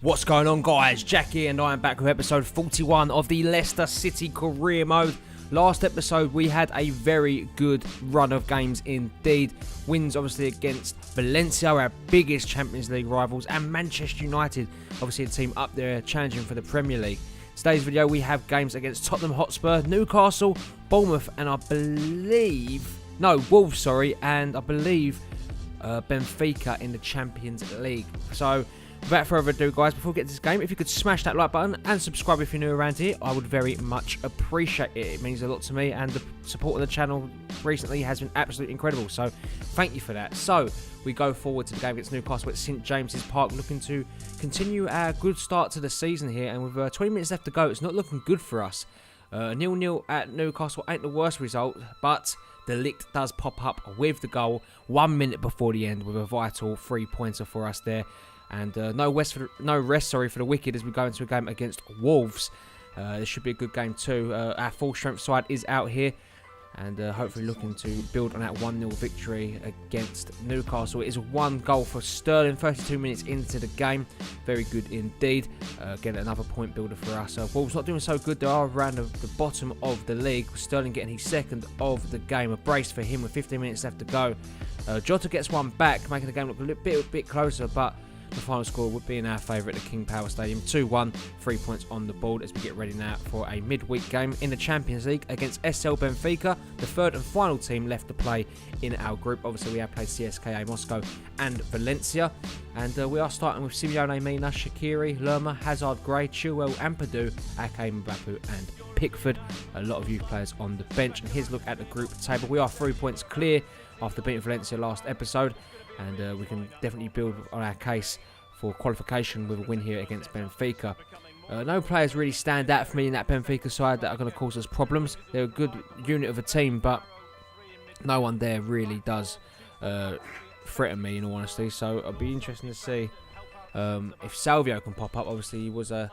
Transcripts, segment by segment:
What's going on, guys? Jackie and I am back with episode 41 of the Leicester City career mode. Last episode we had a very good run of games indeed. Wins obviously against Valencia, our biggest Champions League rivals, and Manchester United, obviously a team up there challenging for the Premier League. Today's video we have games against Tottenham Hotspur, Newcastle, Bournemouth, and Wolves, and I believe Benfica in the Champions League. So without further ado, guys, before we get to this game, if you could smash that like button and subscribe if you're new around here, I would very much appreciate it. It means a lot to me, and the support of the channel recently has been absolutely incredible, so thank you for that. So we go forward to the game against Newcastle at St James's Park, looking to continue our good start to the season here, and with 20 minutes left to go, it's not looking good for us. 0-0 at Newcastle ain't the worst result, but DELE does pop up with the goal 1 minute before the end with a vital 3-pointer for us there. And no rest for the wicked as we go into a game against Wolves. This should be a good game too. Our full strength side is out here, and hopefully looking to build on that 1-0 victory against Newcastle. It is 1 goal for Sterling 32 minutes into the game. Very good indeed. Again, another point builder for us. Wolves not doing so good. They are around the bottom of the league. Sterling getting his second of the game. A brace for him with 15 minutes left to go. Jota gets one back, making the game look a bit closer, but the final score would be in our favour at the King Power Stadium. 2-1, 3 points on the board as we get ready now for a midweek game in the Champions League against SL Benfica, the third and final team left to play in our group. Obviously, we have played CSKA Moscow and Valencia. And we are starting with Simeone, Mina, Shaqiri, Lerma, Hazard, Gray, Chilwell, Ampadu, Ake, Mbappé and Pickford. A lot of youth players on the bench. And here's a look at the group table. We are 3 points clear after beating Valencia last episode, and we can definitely build on our case for qualification with a win here against Benfica. No players really stand out for me in that Benfica side that are going to cause us problems. They're a good unit of a team, but no one there really does threaten me, in all honesty. So it'll be interesting to see if Salvio can pop up. Obviously, he was a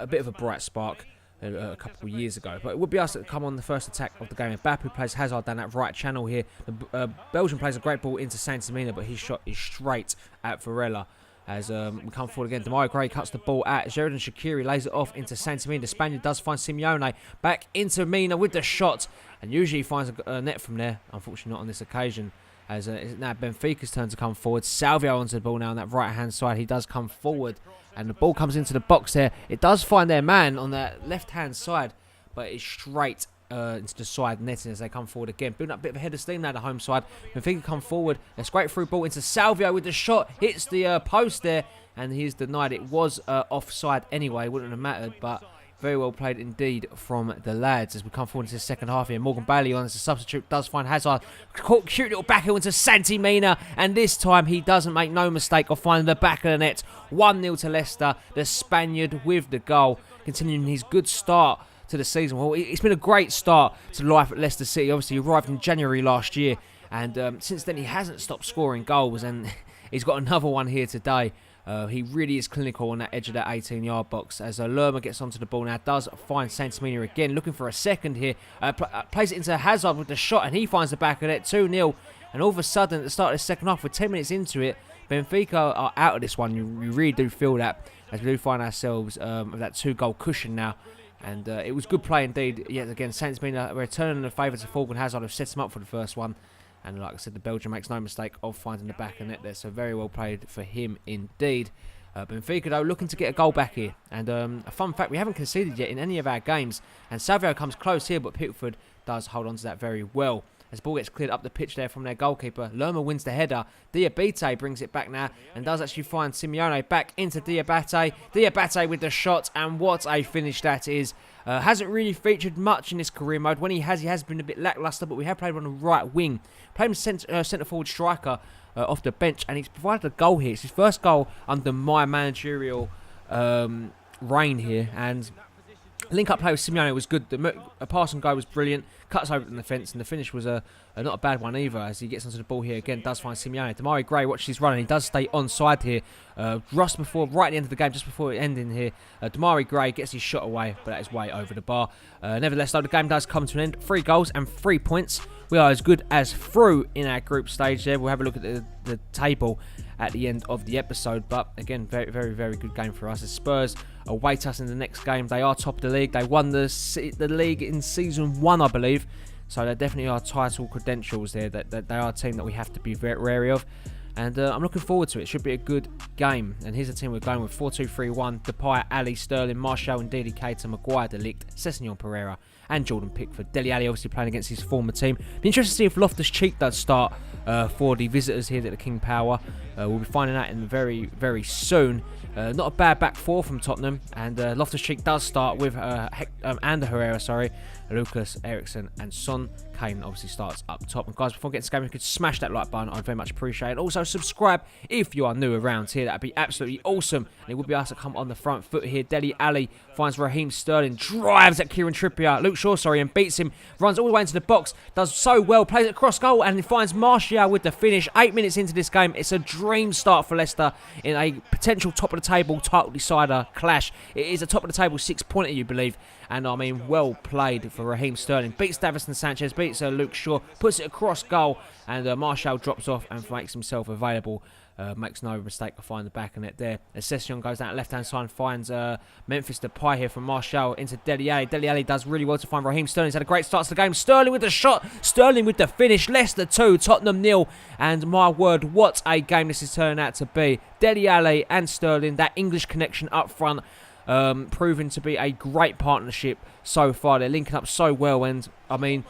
bit of a bright spark a couple of years ago, but it would be us that come on the first attack of the game. Mbappé plays Hazard down that right channel here. The Belgian plays a great ball into Santimina, but his shot is straight at Varela. As we come forward again, Demarai Gray cuts the ball out. Sheridan Shaqiri lays it off into Santimina. The Spaniard does find Simeone. Back into Mina with the shot, and usually finds a net from there. Unfortunately, not on this occasion. As it's now Benfica's turn to come forward. Salvio onto the ball now on that right-hand side. He does come forward, and the ball comes into the box there. It does find their man on that left-hand side, but it's straight into the side netting as they come forward again. Building up a bit of a head of steam now, the home side. Benfica come forward. A straight through ball into Salvio with the shot. Hits the post there, and he's denied. It was offside anyway. Wouldn't have mattered, but very well played indeed from the lads as we come forward into the second half here. Morgan Bailey on as a substitute does find Hazard. Cute little backheel into Santimina, and this time he doesn't make no mistake of finding the back of the net. 1-0 to Leicester. The Spaniard with the goal, continuing his good start to the season. Well, it's been a great start to life at Leicester City. Obviously, he arrived in January last year, and since then he hasn't stopped scoring goals, and he's got another one here today. He really is clinical on that edge of that 18-yard box as Lerma gets onto the ball now. Does find Santimina again, looking for a second here. Plays it into Hazard with the shot, and he finds the back of it. 2-0, and all of a sudden, at the start of the second half, we're 10 minutes into it. Benfica are out of this one. You really do feel that, as we do find ourselves with that 2-goal cushion now. And it was good play indeed. Yet again, Santimina returning the favour to Morgan Hazard, have set him up for the first one. And like I said, the Belgian makes no mistake of finding the back of the net there. So very well played for him indeed. Benfica, though, looking to get a goal back here. And a fun fact, we haven't conceded yet in any of our games. And Savio comes close here, but Pickford does hold on to that very well. As the ball gets cleared up the pitch there from their goalkeeper, Lerma wins the header. Diabate brings it back now and does actually find Simeone back into Diabate. Diabate with the shot, and what a finish that is. Hasn't really featured much in this career mode. When he has been a bit lacklustre, but we have played him on the right wing. Played him centre-forward striker off the bench, and he's provided a goal here. It's his first goal under my managerial reign here, and link-up play with Simeone was good. The pass and go was brilliant. Cuts over the fence, and the finish was not a bad one either. As he gets onto the ball here again, does find Simeone. Demarai Gray watches his run, and he does stay onside here. Right at the end of the game, just before ending here, Demarai Gray gets his shot away, but that is way over the bar. Nevertheless, though, the game does come to an end. 3 goals and 3 points. We are as good as through in our group stage there. We'll have a look at the table. at the end of the episode. But again, very, very, very good game for us. As Spurs await us in the next game. They are top of the league. They won the league in Season 1, I believe. So there definitely are title credentials there. That they are a team that we have to be very wary of. And I'm looking forward to it. It should be a good game. And here's the team we're going with. 4-2-3-1. Depay, Ali, Sterling, Martial and DELE, Keita, Maguire, De Ligt, Sessegnon, Pereira and Jordan Pickford. Dele Alli obviously playing against his former team. Be interested to see if Loftus-Cheek does start for the visitors here at the King Power. We'll be finding out in very, very soon. Not a bad back four from Tottenham. And Loftus-Cheek does start with Ander Herrera, Lucas, Eriksen and Son. Kane obviously starts up top. And guys, before getting to the game, if you could smash that like button, I'd very much appreciate it. Also, subscribe if you are new around here. That'd be absolutely awesome. And it would be us to come on the front foot here. Dele Alli finds Raheem Sterling, drives at Kieran Trippier, Luke Shaw, and beats him. Runs all the way into the box, does so well, plays it across goal, and finds Martial with the finish. 8 minutes into this game, it's a dream start for Leicester in a potential top of the table title decider clash. It is a top of the table 6-pointer, you believe. And I mean, well played for Raheem Sterling. Beats Davinson Sanchez, beats Luke Shaw, puts it across goal, and Martial drops off and makes himself available. Makes no mistake to find the back of it there. As Sessegnon goes down left-hand side and finds Memphis Depay here from Martial into Dele Alli. Dele Alli does really well to find Raheem Sterling. He's had a great start to the game. Sterling with the shot. Sterling with the finish. Leicester 2, Tottenham 0. And my word, what a game this is turning out to be. Dele Alli and Sterling, that English connection up front. Proven to be a great partnership so far. They're linking up so well, and I mean,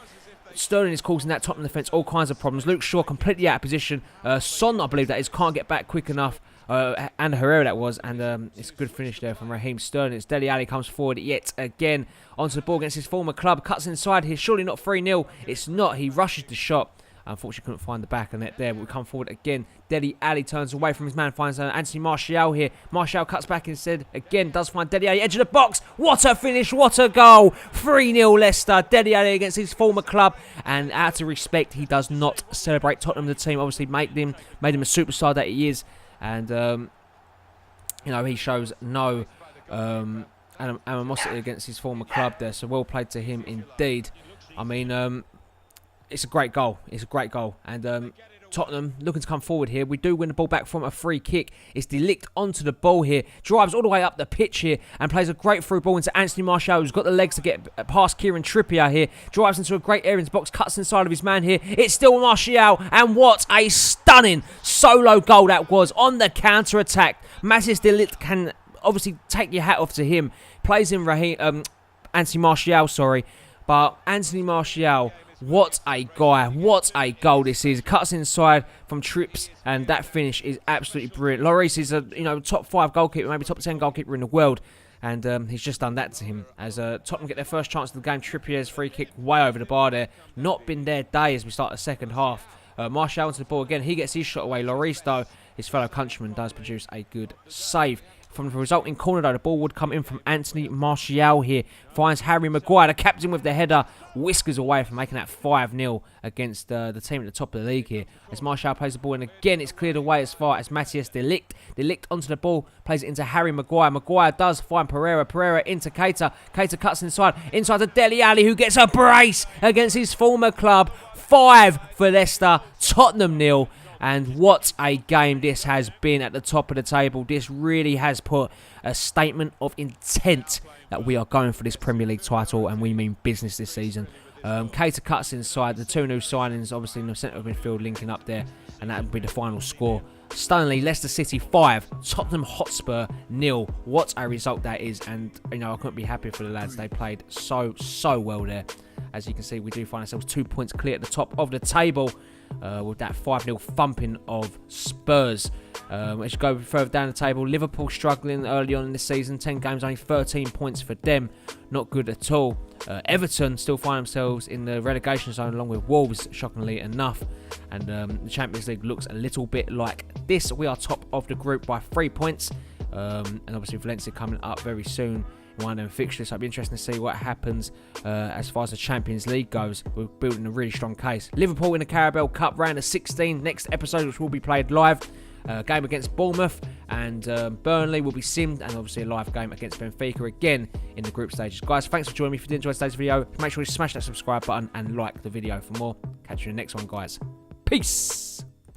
Sterling is causing that Tottenham defence all kinds of problems. Luke Shaw completely out of position. Son, I believe that is, can't get back quick enough. And Herrera that was, and it's a good finish there from Raheem Sterling. It's Dele Alli comes forward yet again onto the ball against his former club. Cuts inside here, surely not 3-0. It's not. He rushes the shot. Unfortunately, couldn't find the back of net there, but we come forward again. Dele Alli turns away from his man, finds Anthony Martial here. Martial cuts back instead. Again, does find Dele Alli, edge of the box. What a finish, what a goal. 3-0 Leicester. Dele Alli against his former club. And out of respect, he does not celebrate Tottenham, the team. Obviously, made him a superstar that he is. And, you know, he shows no animosity against his former club there. So well played to him indeed. I mean, it's a great goal. It's a great goal. And Tottenham looking to come forward here. We do win the ball back from a free kick. It's De Ligt onto the ball here. Drives all the way up the pitch here and plays a great through ball into Anthony Martial, who's got the legs to get past Kieran Trippier here. Drives into a great area in his box. Cuts inside of his man here. It's still Martial. And what a stunning solo goal that was on the counter-attack. Matthijs De Ligt can obviously take your hat off to him. Plays in Anthony Martial, But Anthony Martial... what a guy. What a goal this is. Cuts inside from trips, and that finish is absolutely brilliant. Lloris is a top 5 goalkeeper, maybe top 10 goalkeeper in the world, and he's just done that to him. As Tottenham get their first chance of the game, Trippier's free kick way over the bar there. Not been their day as we start the second half. Martial onto the ball again. He gets his shot away. Lloris, though, his fellow countryman, does produce a good save. From the resulting corner, though, the ball would come in from Anthony Martial here. Finds Harry Maguire, the captain with the header. Whiskers away from making that 5-0 against the team at the top of the league here. As Martial plays the ball, and again, it's cleared away as far as Matthijs De Ligt. De Ligt onto the ball, plays it into Harry Maguire. Maguire does find Pereira. Pereira into Keita. Keita cuts inside to Dele Alli, who gets a brace against his former club. 5 for Leicester, Tottenham 0. And what a game this has been at the top of the table. This really has put a statement of intent that we are going for this Premier League title, and we mean business this season. Keita cuts inside. The 2 new signings, obviously in the centre of midfield, linking up there, and that would be the final score. Stunningly, Leicester City 5, Tottenham Hotspur 0. What a result that is, and I couldn't be happier for the lads. They played so well there. As you can see, we do find ourselves 2 points clear at the top of the table. With that 5-0 thumping of Spurs. As you go further down the table, Liverpool struggling early on in the season. 10 games, only 13 points for them. Not good at all. Everton still find themselves in the relegation zone along with Wolves, shockingly enough. And the Champions League looks a little bit like this. We are top of the group by 3 points. And obviously Valencia coming up very soon. One of them fixtures, so it'll be interesting to see what happens as far as the Champions League goes. We're building a really strong case. Liverpool in the Carabao Cup round of 16. Next episode, which will be played live. Game against Bournemouth, and Burnley will be simmed, and obviously a live game against Benfica again in the group stages. Guys, thanks for joining me. If you did enjoy today's video, make sure you smash that subscribe button and like the video for more. Catch you in the next one, guys. Peace.